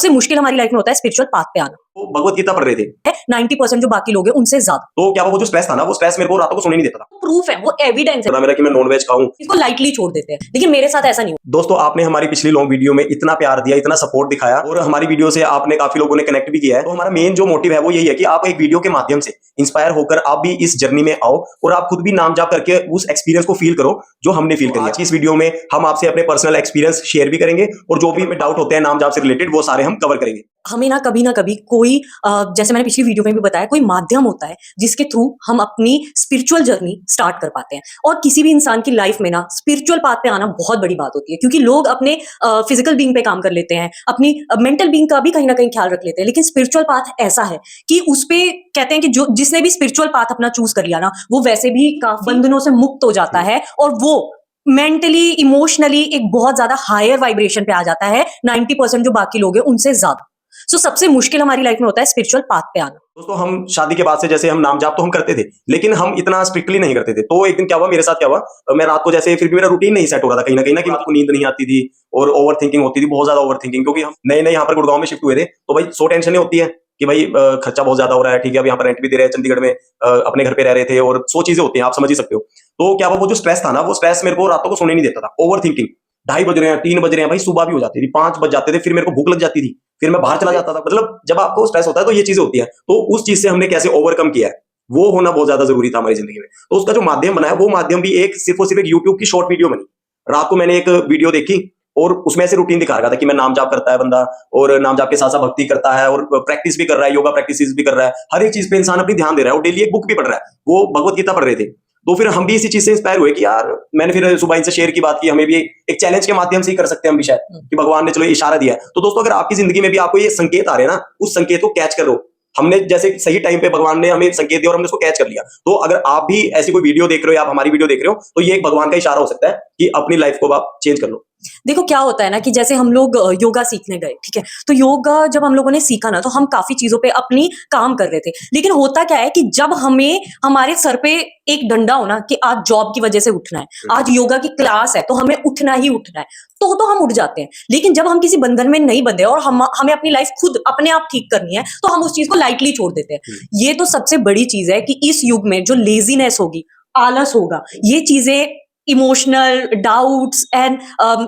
सबसे मुश्किल हमारी लाइफ में होता है स्पिरिचुअल पाथ पे आना। वो भगवत गीता पढ़ रहे थे 90% जो बाकी लोग हैं उनसे ज्यादा। तो क्या वो जो स्ट्रेस था ना, वो स्ट्रेस मेरे को रातों को सोने नहीं देता था। प्रूफ है, वो एविडेंस है मेरा कि मैं नॉनवेज खाऊं, इसको लाइटली छोड़ देते हैं, लेकिन मेरे साथ ऐसा नहीं हुआ। दोस्तों आपने हमारी पिछली लॉन्ग वीडियो में इतना प्यार दिया, इतना सपोर्ट दिखाया और हमारी वीडियो से आपने काफी लोगों ने कनेक्ट भी किया है। तो हमारा मेन जो मोटिव है वो यही है कि आप एक वीडियो के माध्यम से इंस्पायर होकर आप भी इस जर्नी में आओ और आप खुद भी नाम जाप करके उस एक्सपीरियंस को फील करो जो हमने फील किया। आज की इस वीडियो में हम आपसे अपने पर्सनल एक्सपीरियंस शेयर भी करेंगे और जो भी हमें डाउट होते हैं नाम जाप से रिलेटेड वो सारे हम कवर करेंगे। हमें ना कभी कोई जैसे मैंने पिछली वीडियो में भी बताया, कोई माध्यम होता है जिसके थ्रू हम अपनी स्पिरिचुअल जर्नी स्टार्ट कर पाते हैं। और किसी भी इंसान की लाइफ में ना स्पिरिचुअल पाथ पे आना बहुत बड़ी बात होती है, क्योंकि लोग अपने फिजिकल बीइंग पे काम कर लेते हैं, अपनी मेंटल बीइंग का भी कहीं ना कहीं ख्याल रख लेते हैं, लेकिन स्पिरिचुअल पाथ ऐसा है कि उस पे कहते हैं कि जो जिसने भी स्पिरिचुअल पाथ अपना चूज कर लिया ना, वो वैसे भी काफी बंधनों से मुक्त हो जाता है और वो मेंटली इमोशनली एक बहुत ज्यादा हायर वाइब्रेशन पे आ जाता है 90% जो बाकी लोग हैं उनसे ज्यादा। सो सबसे मुश्किल हमारी लाइफ में होता है स्पिरिचुअल पाथ पे आना। दोस्तों हम शादी के बाद से जैसे हम नाम जाप तो हम करते थे, लेकिन हम इतना स्ट्रिक्टली नहीं करते थे। तो एक दिन क्या हुआ, मेरे साथ क्या हुआ, मैं रात को जैसे फिर भी मेरा रूटीन नहीं सेट हो रहा था कहीं ना कहीं, कि मुझको नींद नहीं आती थी और ओवर थिंकिंग होती थी, बहुत ज्यादा ओवर थिंकिंग। क्योंकि हम नए नए यहाँ पर गुड़गांव में शिफ्ट हुए थे, तो भाई सो टेंशन होती है कि भाई खर्चा बहुत ज्यादा हो रहा है, ठीक है, अब यहाँ पर रेंट भी दे रहे हैं, चंडीगढ़ में अपने घर पे रह रहे थे और 100 चीजें होती हैं, आप समझ ही सकते हो। तो क्या हुआ, वो जो स्ट्रेस था ना, वो स्ट्रेस मेरे को रातों को सोने नहीं देता था। ओवर थिंकिंग, 2:30 बज रहे हैं, 3 बज रहे हैं, भाई सुबह भी हो जाती थी, 5 बज जाते थे, फिर मेरे को भूख लग जाती थी, फिर मैं बाहर चला जाता था। मतलब जब आपको स्ट्रेस होता है तो ये चीजें होती है। तो उस चीज से हमने कैसे ओवरकम किया है, वो होना बहुत ज्यादा जरूरी था हमारी जिंदगी में। तो उसका जो माध्यम बनाया, वो माध्यम भी एक सिर्फ और सिर्फ एक यूट्यूब की शॉर्ट वीडियो बनी। रात को मैंने एक वीडियो देखी और उसमें से रूटीन दिखा रहा था कि मैं नाम जाप करता है बंदा, और नाम जाप के साथ साथ भक्ति करता है और प्रैक्टिस भी कर रहा है, योगा प्रैक्टिस भी कर रहा है, हर एक चीज पे इंसान अपनी ध्यान दे रहा है और डेली एक बुक भी पढ़ रहा है। वो भगवत गीता पढ़ रहे थे। तो फिर हम भी इसी चीज से इंस्पायर हुए कि यार, मैंने फिर सुबह इनसे शेयर की बात की, हमें भी एक चैलेंज के माध्यम से ही कर सकते हैं हम भी शायद, कि भगवान ने चलो इशारा दिया है। तो दोस्तों अगर आपकी जिंदगी में भी आपको ये संकेत आ रहे हैं ना, उस संकेत को कैच करो। हमने जैसे सही टाइम पे भगवान ने हमें संकेत दिया और हमने उसको कैच कर लिया। तो अगर आप भी ऐसी कोई वीडियो देख रहे हो या आप हमारी वीडियो देख रहे हो, तो ये एक भगवान का इशारा हो सकता है कि अपनी लाइफ को आप चेंज कर लो। देखो क्या होता है ना कि जैसे हम लोग योगा सीखने गए, ठीक है, तो योगा जब हम लोगों ने सीखा ना, तो हम काफी चीजों पे अपनी काम कर रहे थे। लेकिन होता क्या है कि जब हमें हमारे सर पे एक डंडा हो ना कि आज जॉब की वजह से उठना है, आज योगा की क्लास है तो हमें उठना ही उठना है, तो हम उठ जाते हैं। लेकिन जब हम किसी बंधन में नहीं बंधे और हमें अपनी लाइफ खुद अपने आप ठीक करनी है, तो हम उस चीज को लाइटली छोड़ देते हैं। ये तो सबसे बड़ी चीज है कि इस युग में जो लेजीनेस होगी, आलस होगा, ये चीजें, emotional doubts and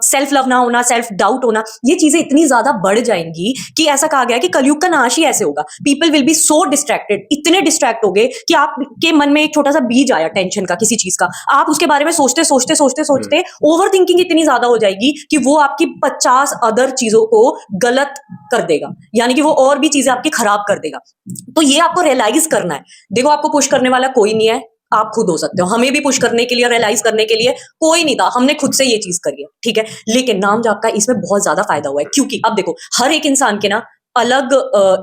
self love ना होना, सेल्फ डाउट होना, ये चीजें इतनी ज्यादा बढ़ जाएंगी कि ऐसा कहा गया कि कलयुग का नाश ही ऐसे होगा। People will be so distracted, इतने डिस्ट्रैक्ट हो गए कि आपके मन में एक छोटा सा बीज आया टेंशन का, किसी चीज का, आप उसके बारे में सोचते सोचते सोचते सोचते ओवर थिंकिंग इतनी ज्यादा हो जाएगी कि वो आपकी 50 अदर चीजों को गलत कर देगा, यानी कि वो और भी चीजें आपकी खराब कर देगा। तो ये आपको रियलाइज करना है। देखो आपको पुश करने वाला कोई नहीं है, आप खुद हो सकते हो। हमें भी पुश करने के लिए, रियलाइज करने के लिए कोई नहीं था, हमने खुद से ये चीज करी है, ठीक है। लेकिन नाम जाप का इसमें बहुत ज्यादा फायदा हुआ है, क्योंकि अब देखो हर एक इंसान के ना अलग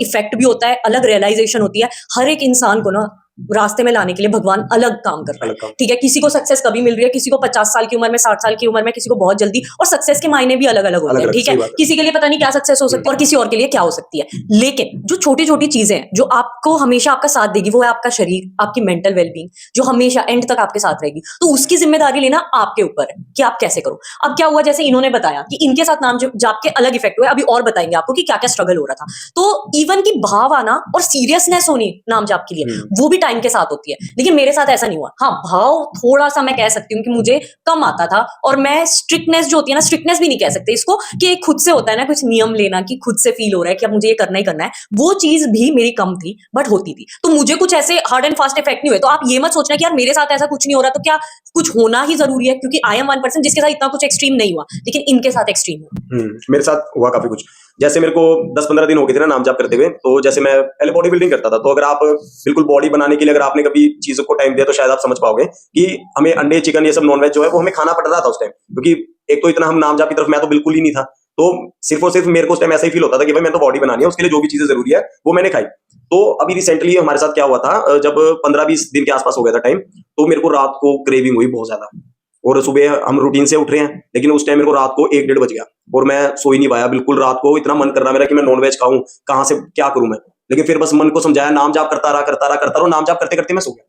इफेक्ट भी होता है, अलग रियलाइजेशन होती है। हर एक इंसान को ना रास्ते में लाने के लिए भगवान अलग काम कर रहा है, ठीक है। किसी को सक्सेस कभी मिल रही है, किसी को 50 साल की उम्र में, 60 साल की उम्र में, किसी को बहुत जल्दी, और सक्सेस के मायने भी अलग अलग होते हैं, ठीक है। किसी के लिए पता नहीं क्या सक्सेस हो सकती है और किसी और के लिए क्या हो सकती है। लेकिन जो छोटी छोटी चीजें हैं जो आपको हमेशा आपका साथ देगी, वो है आपका शरीर, आपकी मेंटल वेलबींग, जो हमेशा एंड तक आपके साथ रहेगी। तो उसकी जिम्मेदारी लेना आपके ऊपर है कि आप कैसे करो। अब क्या हुआ, जैसे इन्होंने बताया कि इनके साथ नाम जाप के अलग इफेक्ट हुए, अभी और बताएंगे आपको कि क्या क्या स्ट्रगल हो रहा था। तो इवन की भाव आना और सीरियसनेस होनी नाम जाप के लिए, वो भी टाइम के साथ होती है। लेकिन मेरे साथ ऐसा नहीं हुआ। हाँ, भाव थोड़ा सा मैं कह सकती हूँ कि मुझे कम आता था, और मैं स्ट्रिक्टनेस जो होती है ना, स्ट्रिक्टनेस भी नहीं कह सकते इसको, कि खुद से होता है ना कुछ नियम लेना, कि खुद से फील हो रहा है कि अब मुझे ये करना ही करना है, वो चीज भी मेरी कम थी, बट होती थी। तो मुझे कुछ ऐसे हार्ड एंड फास्ट इफेक्ट नहीं हुए। तो आप ये मत सोचना कि यार मेरे साथ ऐसा कुछ नहीं हो रहा तो क्या कुछ होना ही जरूरी है, क्योंकि आई एम 1% जिसके साथ इतना कुछ एक्सट्रीम नहीं हुआ, लेकिन इनके साथ एक्सट्रीम हुआ। मेरे साथ हुआ काफी कुछ। जैसे मेरे को 10-15 दिन हो गए थे ना नाम जाप करते हुए। तो जैसे मैं पहले बॉडी बिल्डिंग करता था, तो अगर आप बिल्कुल बॉडी बनाने के लिए अगर आपने कभी चीजों को टाइम दिया तो शायद आप समझ पाओगे कि हमें अंडे, चिकन, ये सब नॉनवेज जो है वो हमें खाना पड़ रहा था उस टाइम। क्योंकि एक तो इतना हम नाम जाप की तरफ मैं तो बिल्कुल ही नहीं था। तो सिर्फ और सिर्फ मेरे को उस टाइम ऐसा ही फील होता था कि भाई मैं तो बॉडी बनानी है, उसके लिए जो भी चीजें जरूरी है वो मैंने खाई। तो अभी रिसेंटली हमारे साथ क्या हुआ था, जब 15-20 दिन के आसपास हो गया था टाइम, तो मेरे को रात को क्रेविंग हुई बहुत ज्यादा, और सुबह हम रूटीन से उठ रहे हैं, लेकिन उस टाइम मेरे को रात को 1-1:30 बज गया और मैं सो ही नहीं पाया बिल्कुल। रात को इतना मन कर रहा मेरा कि मैं नॉनवेज खाऊं, कहां से क्या करूं मैं। लेकिन फिर बस मन को समझाया, नाम जाप करता रहा, नाम जाप करते करते मैं सो गया।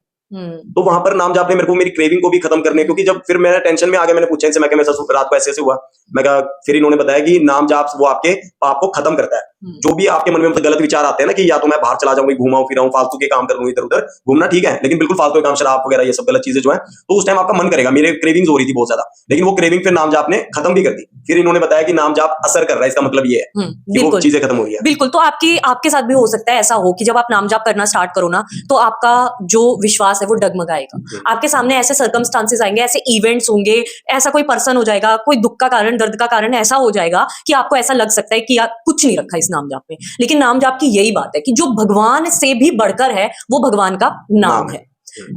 तो वहां पर नाम जाप ने मेरे को मेरी क्रेविंग को भी खत्म करने, क्योंकि जब फिर मैं टेंशन में आ गया, मैंने पूछा इनसे, मैं रात को ऐसे हुआ, मैं कहा, फिर इन्होंने बताया कि नाम जाप वो आपके पाप को खत्म करता है। जो भी आपके मन में मतलब गलत विचार आते हैं ना कि या तो मैं बाहर चला जाऊंगी, घुमाऊं फिराऊं, फालतू के काम कर लूं इधर उधर, घूमना ठीक है, लेकिन बिल्कुल फालतू के काम, शराब वगैरह ये सब गलत चीजें जो है, तो उस टाइम आपका मन करेगा। मेरे क्रेविंग्स हो रही थी बहुत ज्यादा, लेकिन वो क्रेविंग फिर नाम जाप ने खत्म भी कर दी। फिर इन्होंने बताया कि नाम जाप असर कर रहा है, इसका मतलब ये है कि वो चीजें खत्म हो रही है। बिल्कुल। तो आपके साथ भी हो सकता है ऐसा हो कि जब आप नाम जाप करना स्टार्ट करो ना, तो आपका जो विश्वास है वो डगमगाएगा। आपके सामने ऐसे सर्कमस्टांसेस आएंगे, ऐसे इवेंट्स होंगे, ऐसा कोई पर्सन हो जाएगा, कोई दुख का कारण, दर्द का कारण ऐसा हो जाएगा कि आपको ऐसा लग सकता है कि यार कुछ नहीं रखा इस नाम जाप में। लेकिन नाम जाप की यही बात है कि जो भगवान से भी बढ़कर है वो भगवान का नाम है।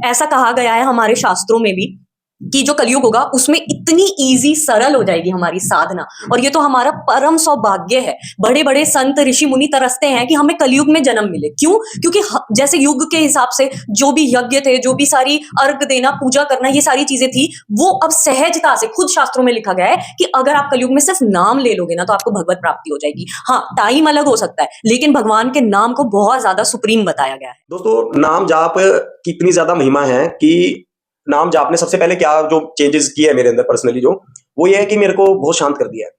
ऐसा कहा गया है हमारे शास्त्रों में भी कि जो कलयुग होगा उसमें इतनी इजी सरल हो जाएगी हमारी साधना, और ये तो हमारा परम सौभाग्य है। बड़े बड़े संत ऋषि मुनि तरसते हैं कि हमें कलयुग में जन्म मिले। क्यों? क्योंकि जैसे युग के हिसाब से जो भी यज्ञ थे, जो भी सारी अर्घ देना, पूजा करना, ये सारी चीजें थी, वो अब सहजता से, खुद शास्त्रों में लिखा गया है कि अगर आप कलयुग में सिर्फ नाम ले लोगे ना तो आपको भगवत प्राप्ति हो जाएगी। हाँ, टाइम अलग हो सकता है, लेकिन भगवान के नाम को बहुत ज्यादा सुप्रीम बताया गया है। दोस्तों, नाम जाप की इतनी ज्यादा महिमा है कि नाम जाप ने सबसे पहले क्या जो चेंजेस किए है मेरे अंदर पर्सनली, जो वो ये है कि मेरे को बहुत शांत कर दिया है,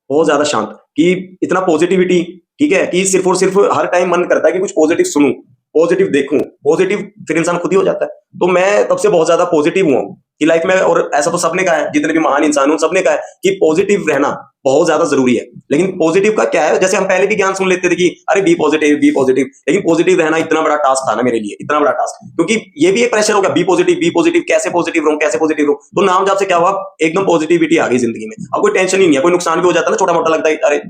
बहुत ज्यादा शांत, कि इतना पॉजिटिविटी, ठीक है, कि सिर्फ और सिर्फ हर टाइम मन करता है कि कुछ पॉजिटिव सुनूं, पॉजिटिव देखूं, पॉजिटिव, फिर इंसान खुद ही हो जाता है। तो मैं तब से बहुत ज्यादा पॉजिटिव हुआ कि लाइफ में, और ऐसा तो सबने कहा है, जितने भी महान इंसान हो सबने कहा है कि पॉजिटिव रहना बहुत ज्यादा जरूरी है। लेकिन पॉजिटिव का क्या है, जैसे हम पहले भी ज्ञान सुन लेते थे कि अरे बी पॉजिटिव, लेकिन पॉजिटिव रहना इतना बड़ा टास्क था ना मेरे लिए, इतना बड़ा टास्क, क्योंकि ये भी एक प्रेशर हो गया, बी पॉजिटिव, कैसे पॉजिटिव रहूं, कैसे पॉजिटिव रहूं। तो नाम जाप से क्या हुआ, एकदम पॉजिटिविटी आ गई जिंदगी में। अब कोई टेंशन ही नहीं है, कोई नुकसान भी हो जाता है ना, छोटा मोटा लगता है, अरे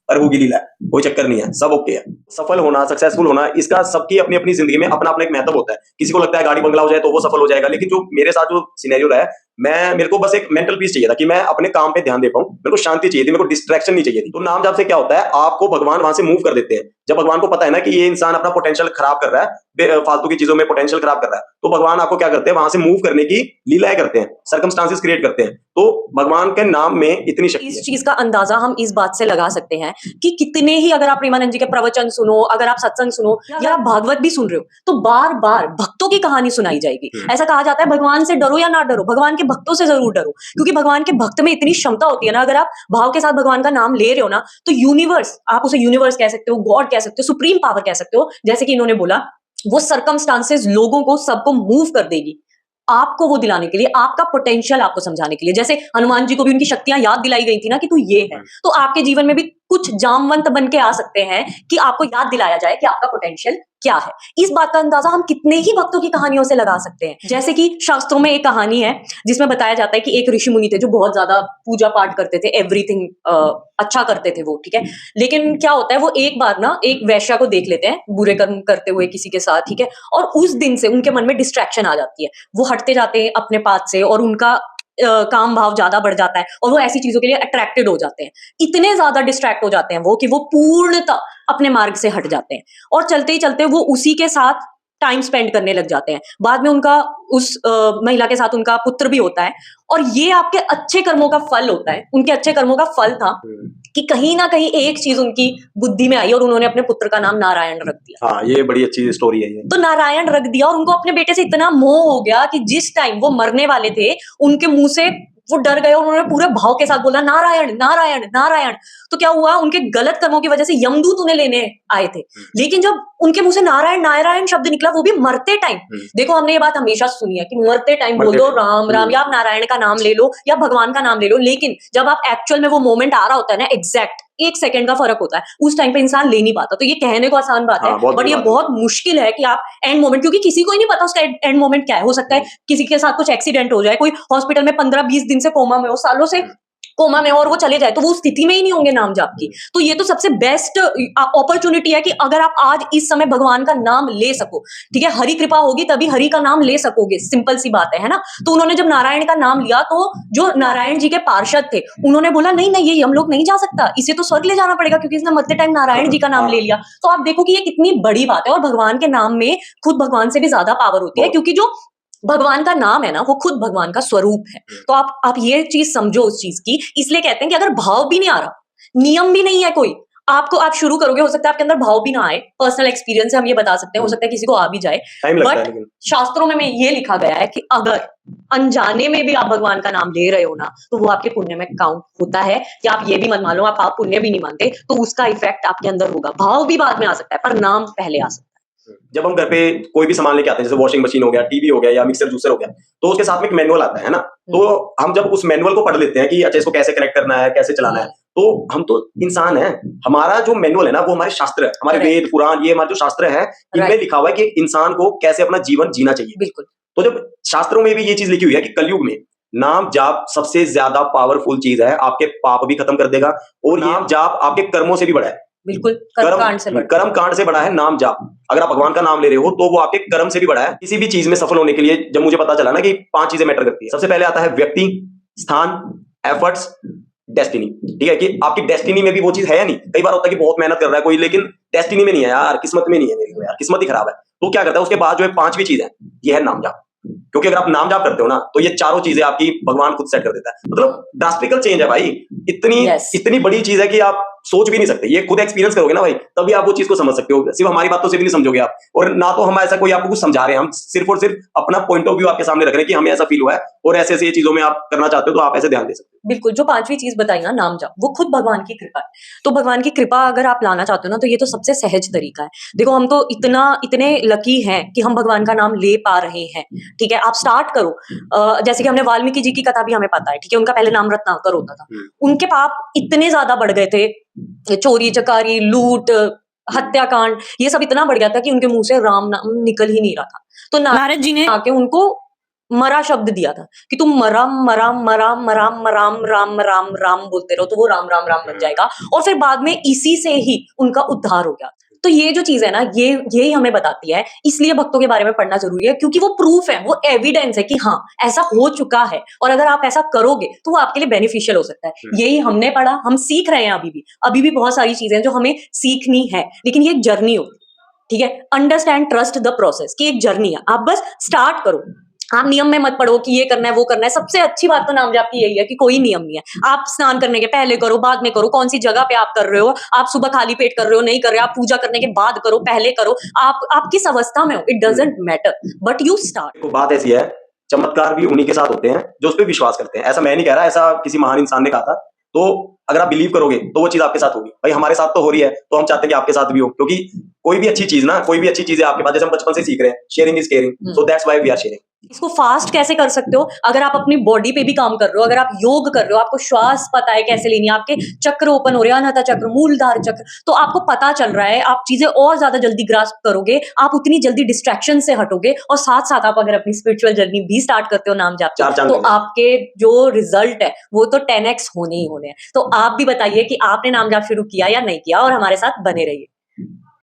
अरे वो लीला है, कोई चक्कर नहीं है, सब ओके है। सफल होना, सक्सेसफुल होना, इसका सबकी अपनी अपनी जिंदगी में अपना अपना एक महत्व होता है। किसी को लगता है गाड़ी बंगला हो जाए तो वो सफल हो जाएगा, लेकिन जो मेरे साथ जो सिनेरियो रहा है, मेरे को बस एक मेंटल पीस चाहिए था कि मैं अपने काम पे ध्यान दे पाऊं, मेरे को शांति चाहिए थी, मेरे को डिस्ट्रैक्शन नहीं चाहिए थी। तो नाम जाप से क्या होता है, आपको भगवान वहां से मूव कर देते हैं। जब भगवान को पता है ना कि ये इंसान अपना पोटेंशियल खराब कर रहा है, फालतू की चीजों में पोटेंशियल खराब कर रहा है, तो भगवान आपको क्या करते हैं, वहां से मूव करने की लीलाएं करते हैं, सर्कमस्टांसेस क्रिएट करते हैं। तो भगवान के नाम में इतनी शक्ति है। इस चीज का अंदाजा हम इस बात से लगा सकते हैं कि कितने ही, अगर आप प्रेमानंद जी के प्रवचन सुनो, अगर आप सत्संग सुनो, या आप भागवत भी सुन रहे हो, तो बार बार भक्तों की कहानी सुनाई जाएगी। ऐसा कहा जाता है भगवान से डरो या ना डरो, भगवान के भक्तों से जरूर डरो, क्योंकि भगवान के भक्त में इतनी क्षमता होती है ना। अगर आप भाव के साथ भगवान का नाम ले रहे हो ना, तो यूनिवर्स, आप उसे यूनिवर्स कह सकते हो, गॉड कह सकते हो, सुप्रीम पावर कह सकते हो, जैसे कि इन्होंने बोला, वो सर्कमस्टांसेस लोगों को, सबको मूव कर देगी आपको वो दिलाने के लिए, आपका पोटेंशियल आपको समझाने के लिए। जैसे हनुमान जी को भी उनकी शक्तियां याद दिलाई गई थी ना कि तू ये है, तो आपके जीवन में भी कुछ जामवंत बन के आ सकते हैं कि आपको याद दिलाया जाए कि आपका पोटेंशियल क्या है। इस बात का अंदाजा हम कितने ही भक्तों की कहानियों से लगा सकते हैं। जैसे कि शास्त्रों में एक कहानी है जिसमें बताया जाता है कि एक ऋषि मुनि थे जो बहुत ज्यादा पूजा पाठ करते थे, एवरीथिंग अच्छा करते थे वो, ठीक है। लेकिन क्या होता है, वो एक बार ना एक वैश्या को देख लेते हैं बुरे कर्म करते हुए किसी के साथ, ठीक है, और उस दिन से उनके मन में डिस्ट्रैक्शन आ जाती है, वो हटते जाते हैं अपने पाथ से, और उनका काम भाव ज्यादा बढ़ जाता है, और वो ऐसी चीजों के लिए अट्रैक्टेड हो जाते हैं। इतने ज्यादा डिस्ट्रैक्ट हो जाते हैं वो कि वो पूर्णतः अपने मार्ग से हट जाते हैं, और चलते ही चलते वो उसी के साथ टाइम स्पेंड करने लग जाते हैं। बाद में उनका उस महिला के साथ उनका पुत्र भी होता है, और ये आपके अच्छे कर्मों का फल होता है। उनके अच्छे कर्मों का फल था कि कहीं ना कहीं एक चीज उनकी बुद्धि में आई और उन्होंने अपने पुत्र का नाम नारायण रख दिया। हाँ, ये बड़ी अच्छी स्टोरी है ये। तो नारायण रख दिया, और उनको अपने बेटे से इतना मोह हो गया कि जिस टाइम वो मरने वाले थे, उनके मुंह से वो डर गए, और उन्होंने पूरे भाव के साथ बोला नारायण नारायण नारायण। तो क्या हुआ, उनके गलत कर्मों की वजह से यमदूत उन्हें लेने आए थे, लेकिन जब उनके मुंह से नारायण नारायण शब्द निकला, वो भी मरते टाइम। देखो, हमने ये बात हमेशा सुनी है कि मरते टाइम बोल दो राम राम, या आप नारायण का नाम ले लो या भगवान का नाम ले लो, लेकिन जब आप एक्चुअल में वो मोमेंट आ रहा होता है ना, एग्जैक्ट 1 सेकंड का फर्क होता है, उस टाइम पे इंसान ले नहीं पाता। तो ये कहने को आसान बात है, बट ये बहुत मुश्किल है कि आप एंड मोमेंट, क्योंकि किसी को ही नहीं पता उसका एंड मोमेंट क्या है। हो सकता है किसी के साथ कुछ एक्सीडेंट हो जाए, कोई हॉस्पिटल में 15-20 दिन से कोमा में हो, सालों से कोमा में, और वो चले जाए, तो वो उस स्थिति में ही नहीं होंगे नाम जाप की। तो ये तो सबसे बेस्ट अपॉर्चुनिटी है कि अगर आप आज इस समय भगवान का नाम ले सको, ठीक है, हरि कृपा होगी तभी हरि का नाम ले सकोगे, सिंपल सी बात है ना। तो उन्होंने जब नारायण का नाम लिया, तो जो नारायण जी के पार्षद थे उन्होंने बोला नहीं नहीं, ये हम लोग नहीं जा सकता, इसे तो स्वर्ग ले जाना पड़ेगा, क्योंकि इसने मरते टाइम नारायण जी का नाम ले लिया। तो आप देखो कि ये कितनी बड़ी बात है, और भगवान के नाम में खुद भगवान से भी ज्यादा पावर होती है, क्योंकि जो भगवान का नाम है ना, वो खुद भगवान का स्वरूप है। तो आप ये चीज समझो उस चीज की। इसलिए कहते हैं कि अगर भाव भी नहीं आ रहा, नियम भी नहीं है कोई, आपको आप शुरू करोगे, हो सकता है आपके अंदर भाव भी ना आए, पर्सनल एक्सपीरियंस से हम ये बता सकते हैं, हो सकता है किसी को आ भी जाए, टाइम लगता है बट लेकिन। शास्त्रों में ये लिखा गया है कि अगर अनजाने में भी आप भगवान का नाम ले रहे हो ना, तो वो आपके पुण्य में काउंट होता है। या आप ये भी मत मान लो, आप पाप पुण्य भी नहीं मानते, तो उसका इफेक्ट आपके अंदर होगा। भाव भी बाद में आ सकता है, पर नाम पहले आ सकता जब हम घर पे कोई भी सामान लेके आते हैं, जैसे वॉशिंग मशीन हो गया, टीवी हो गया या मिक्सर जूसर हो गया, तो उसके साथ में एक मैनुअल आता है ना, तो हम जब उस मैनुअल को पढ़ लेते हैं कि अच्छा इसको कैसे कनेक्ट करना है, कैसे चलाना है, तो हम तो इंसान हैं। हमारा जो मैनुअल है ना, वो हमारे शास्त्र है, हमारे Correct. वेद पुराण, ये हमारे जो शास्त्र है, इनमें Right. लिखा हुआ है कि एक इंसान को कैसे अपना जीवन जीना चाहिए। बिल्कुल। तो जब शास्त्रों में भी ये चीज लिखी हुई है कि कलयुग में नाम जाप सबसे ज्यादा पावरफुल चीज है, आपके पाप भी खत्म कर देगा, और नाम जाप आपके कर्मों से भी बड़ा है। बिल्कुल, कर्मकांड से बड़ा। कर्म कांड से बड़ा है नाम जाप। अगर आप भगवान का नाम ले रहे हो तो वो आपके कर्म से भी बड़ा है। किसी भी चीज में सफल होने के लिए जब मुझे पता चला ना कि 5 चीजें मैटर करती है, सबसे पहले आता है व्यक्ति, स्थान, एफर्ट्स, डेस्टिनी। ठीक है कि आपकी डेस्टिनी में भी वो चीज है या नहीं। कई बार होता है कि बहुत मेहनत कर रहा है कोई, लेकिन डेस्टिनी में नहीं है यार, किस्मत में नहीं है मेरी, यार किस्मत ही खराब है। तो क्या करता है उसके बाद जो है 5वीं चीज है, ये है नाम जाप। क्योंकि अगर आप नाम जाप करते हो ना, तो ये चारों चीजें आपकी भगवान खुद सेट कर देता है। मतलब ड्रास्टिकल चेंज है भाई। इतनी Yes. इतनी बड़ी चीज है कि आप सोच भी नहीं सकते। ये खुद एक्सपीरियंस करोगे ना भाई, तभी आप वो चीज को समझ सकते हो। सिर्फ हमारी बातों से भी नहीं समझोगे आप, और ना तो हम ऐसा कोई आपको कुछ समझा रहे हैं, हम सिर्फ और सिर्फ अपना पॉइंट ऑफ व्यू आपके सामने रख रहे हैं कि हमें ऐसा फील हुआ है, और ऐसे ऐसे ये चीजों में आप करना चाहते हो तो आप ऐसे ध्यान दे सकते हो। बिल्कुल, जो 5वीं चीज बताई ना नाम जाप, वो खुद भगवान की कृपा है। तो भगवान की कृपा अगर आप लाना चाहते हो ना, तो ये तो सबसे सहज तरीका है। देखो हम तो इतने लकी हैं कि हम भगवान का नाम ले पा रहे हैं। ठीक है, आप स्टार्ट करो। जैसे कि हमने वाल्मीकि जी की कथा भी हमें पता है, ठीक है, उनका पहले नाम रत्नाकर होता था। उनके पाप इतने ज्यादा बढ़ गए थे, चोरी चकारी, लूट, हत्याकांड, ये सब इतना बढ़ गया था कि उनके मुंह से राम नाम निकल ही नहीं रहा था। तो नारद जी ने आके उनको मरा शब्द दिया था कि तुम मराम मराम मराम मराम मराम राम राम राम बोलते रहो, तो वो राम राम राम बन जाएगा। और फिर बाद में इसी से ही उनका उद्धार हो गया। तो ये जो चीज है ना, ये हमें बताती है, इसलिए भक्तों के बारे में पढ़ना जरूरी है, क्योंकि वो प्रूफ है, वो एविडेंस है कि हाँ ऐसा हो चुका है, और अगर आप ऐसा करोगे तो वो आपके लिए बेनिफिशियल हो सकता है। यही हमने पढ़ा, हम सीख रहे हैं अभी भी बहुत सारी चीजें जो हमें सीखनी है, लेकिन ये एक जर्नी होती है। ठीक है, अंडरस्टैंड, ट्रस्ट द प्रोसेस, की एक जर्नी है, आप बस स्टार्ट करो। आप नियम में मत पढ़ो कि ये करना है वो करना है। सबसे अच्छी बात तो नाम जाप की यही है कि कोई नियम नहीं है। आप स्नान करने के पहले करो, बाद में करो, कौन सी जगह पे आप कर रहे हो, आप सुबह खाली पेट कर रहे हो, नहीं कर रहे हो, आप पूजा करने के बाद करो, पहले करो, आप किस अवस्था में हो, it doesn't matter, but you start. देखो बात ऐसी है, चमत्कार भी उन्हीं के साथ होते हैं जो उस पर विश्वास करते हैं। ऐसा मैं नहीं कह रहा, ऐसा किसी महान इंसान ने कहा था। तो अगर आप बिलीव करोगे तो वो चीज आपके साथ होगी। भाई हमारे साथ तो हो रही है, तो हम चाहते हैं कि आपके साथ भी हो, क्योंकि कोई भी अच्छी चीज ना, कोई भी अच्छी चीज है आपके पास, जैसे हम बचपन से सीख रहे हैं, sharing is caring, so that's why we are sharing. इसको फास्ट कैसे कर सकते हो? अगर आप अपनी बॉडी पे भी काम कर रहे हो, अगर आप योग कर रहे हो, आपको श्वास पता है कैसे लेनी है, आपके चक्र ओपन हो रहे हैं, अनाहता चक्र, मूलधार चक्र, तो आपको पता चल रहा है, आप चीजें और ज्यादा जल्दी ग्रास्प करोगे, आप उतनी जल्दी डिस्ट्रैक्शन से हटोगे, और साथ साथ आप अगर अपनी स्पिरिचुअल जर्नी भी स्टार्ट करते हो नाम जाप चार के, चांद तो लग जाएंगे। आपके जो रिजल्ट है वो तो 10x होने ही होने हैं। तो आप भी बताइए कि आपने नाम जाप शुरू किया या नहीं किया, और हमारे साथ बने रहिए।